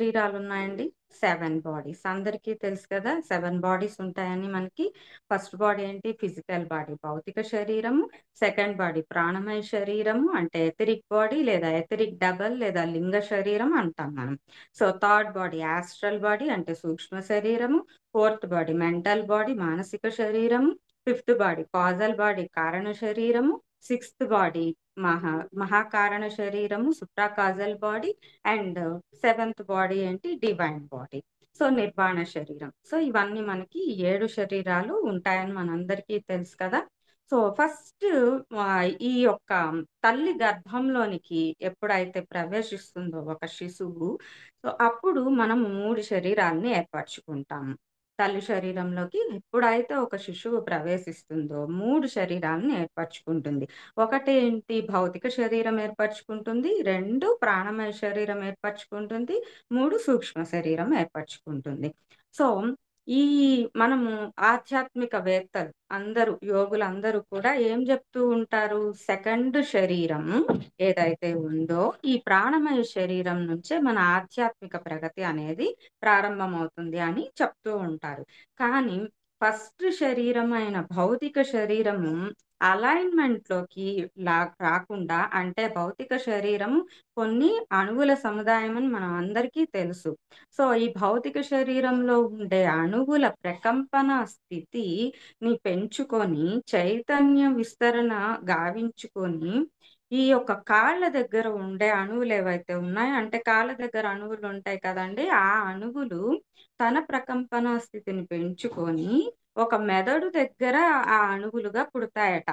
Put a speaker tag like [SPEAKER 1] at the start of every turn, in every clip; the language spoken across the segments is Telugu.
[SPEAKER 1] శరీరాలున్నాయండి? 7 బాడీస్. అందరికీ తెలుసు కదా! 7 బాడీస్ ఉంటాయని మనకి. ఫస్ట్ బాడీ ఏంటి? ఫిజికల్ బాడీ భౌతిక శరీరము. సెకండ్ బాడీ ప్రాణమయ శరీరము అంటే ఎథరిక్ బాడీ లేదా ఎథరిక్ డబల్ లేదా లింగ శరీరం అంటాం మనం. So, third body astral body అంటే సూక్ష్మ శరీరము. ఫోర్త్ బాడీ మెంటల్ బాడీ మానసిక శరీరము. ఫిఫ్త్ బాడీ కాజల్ బాడీ కారణ శరీరము. సిక్స్త్ బాడీ మహాకారణ శరీరము సుప్రాకాజల్ బాడీ. అండ్ సెవెంత్ బాడీ ఏంటి? Divine body. సో, నిర్వాణ శరీరం. సో, ఇవన్నీ మనకి 7 శరీరాలు ఉంటాయని మనందరికీ తెలుసు కదా! సో, ఫస్ట్ ఈ యొక్క తల్లి గర్భంలోనికి ఎప్పుడైతే ప్రవేశిస్తుందో ఒక శిశువు, సో, అప్పుడు మనం 3 శరీరాల్ని ఏర్పరచుకుంటాము. తల్లి శరీరంలోకి ఎప్పుడైతే ఒక శిశువు ప్రవేశిస్తుందో 3 శరీరాలను ఏర్పరచుకుంటుంది. ఒకటేంటి భౌతిక శరీరం ఏర్పరచుకుంటుంది. 2 ప్రాణమయ శరీరం ఏర్పరచుకుంటుంది. 3 సూక్ష్మ శరీరం ఏర్పరచుకుంటుంది. సో, ఈ మనము ఆధ్యాత్మికవేత్తలు అందరూ యోగులందరూ కూడా ఏం జెప్తూ ఉంటారు? సెకండ్ శరీరం ఏదైతే ఉందో ఈ ప్రాణమయ శరీరం నుంచే మన ఆధ్యాత్మిక ప్రగతి అనేది ప్రారంభమవుతుంది అని చెప్తూ ఉంటారు. కానీ ఫస్ట్ శరీరమైన భౌతిక శరీరము అలైన్‌మెంట్‌లోకి రాకుండా అంటే భౌతిక శరీరము కొన్ని అణువుల సముదాయం అని మనం అందరికీ తెలుసు. సో, ఈ భౌతిక శరీరంలో ఉండే అణువుల ప్రకంపన స్థితిని పెంచుకొని చైతన్య విస్తరణ గావించుకొని ఈ యొక్క కాళ్ళ దగ్గర ఉండే అణువులేవైతే ఉన్నాయో అంటే కాళ్ళ దగ్గర అణువులుంటాయి కదండీ! ఆ అణువులు తన ప్రకంపన స్థితిని పెంచుకొని ఒక మెదడు దగ్గర ఆ అణువులుగా పుడతాయట.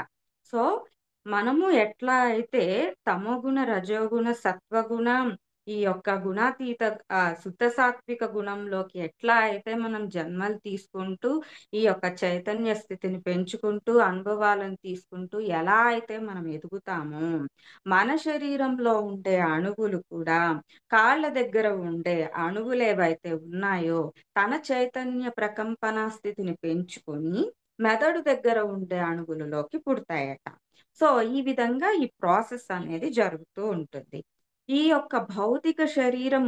[SPEAKER 1] సో, మనము ఎట్లా అయితే తమోగుణ, రజోగుణ, సత్వగుణ ఈ యొక్క గుణాతీత శుద్ధ సాత్విక గుణంలోకి ఎట్లా అయితే మనం జన్మలు తీసుకుంటూ ఈ యొక్క చైతన్య స్థితిని పెంచుకుంటూ అనుభవాలను తీసుకుంటూ ఎలా అయితే మనం ఎదుగుతామో, మన శరీరంలో ఉండే అణువులు కూడా కాళ్ళ దగ్గర ఉండే అణువులేవైతే ఉన్నాయో తన చైతన్య ప్రకంపన స్థితిని పెంచుకొని మెదడు దగ్గర ఉండే అణువులలోకి పుడతాయట. సో, ఈ విధంగా ఈ ప్రాసెస్ అనేది జరుగుతూ ఉంటుంది. ఈ యొక్క భౌతిక శరీరం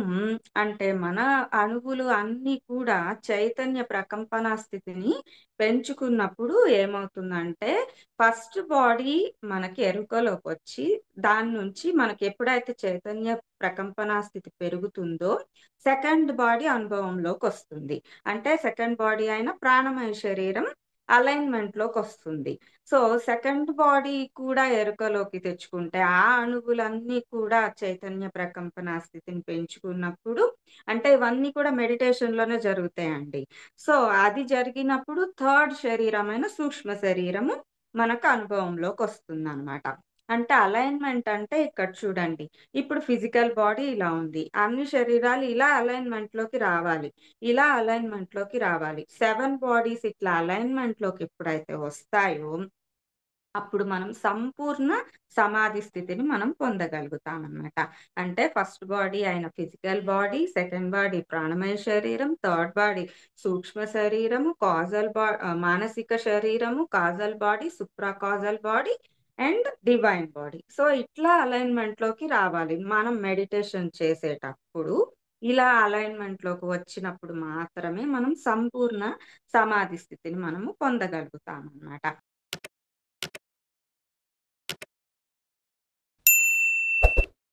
[SPEAKER 1] అంటే మన అణువులు అన్నీ కూడా చైతన్య ప్రకంపన స్థితిని పెంచుకున్నప్పుడు ఏమవుతుందంటే ఫస్ట్ బాడీ మనకి ఎరుకలోకొచ్చి దాని నుంచి మనకి ఎప్పుడైతే చైతన్య ప్రకంపన స్థితి పెరుగుతుందో సెకండ్ బాడీ అనుభవంలోకొస్తుంది. అంటే సెకండ్ బాడీ అయిన ప్రాణమయ శరీరం అలైన్‌మెంట్‌లోకొస్తుంది. సో, సెకండ్ బాడీ కూడా ఎరుకలోకి తెచ్చుకుంటే, ఆ అణువులన్నీ కూడా చైతన్య ప్రకంపన స్థితిని పెంచుకున్నప్పుడు అంటే ఇవన్నీ కూడా మెడిటేషన్‌లోనే జరుగుతాయండి. సో, అది జరిగినప్పుడు థర్డ్ శరీరమైన సూక్ష్మ శరీరము మనకు అనుభవంలోకొస్తుందనమాట. అంటే అలైన్‌మెంట్ అంటే ఇక్కడ చూడండి. ఇప్పుడు ఫిజికల్ బాడీ ఇలా ఉంది. అన్ని శరీరాలు ఇలా అలైన్‌మెంట్‌లోకి రావాలి. ఇలా అలైన్‌మెంట్‌లోకి రావాలి. 7 బాడీస్ ఇట్లా అలైన్‌మెంట్‌లోకి ఎప్పుడైతే వస్తాయో అప్పుడు మనం సంపూర్ణ సమాధి స్థితిని మనం పొందగలుగుతామనమాట. అంటే ఫస్ట్ బాడీ అయిన ఫిజికల్ బాడీ, సెకండ్ బాడీ ప్రాణమయ శరీరం, థర్డ్ బాడీ సూక్ష్మ శరీరము, మానసిక శరీరము, causal body, Supra causal body and divine body. So, ఇట్లా అలైన్‌మెంట్‌లోకి రావాలి. మనం మెడిటేషన్ చేసేటప్పుడు ఇలా అలైన్‌మెంట్‌లోకి వచ్చినప్పుడు మాత్రమే మనం సంపూర్ణ సమాధి స్థితిని మనము పొందగలుగుతామనమాట.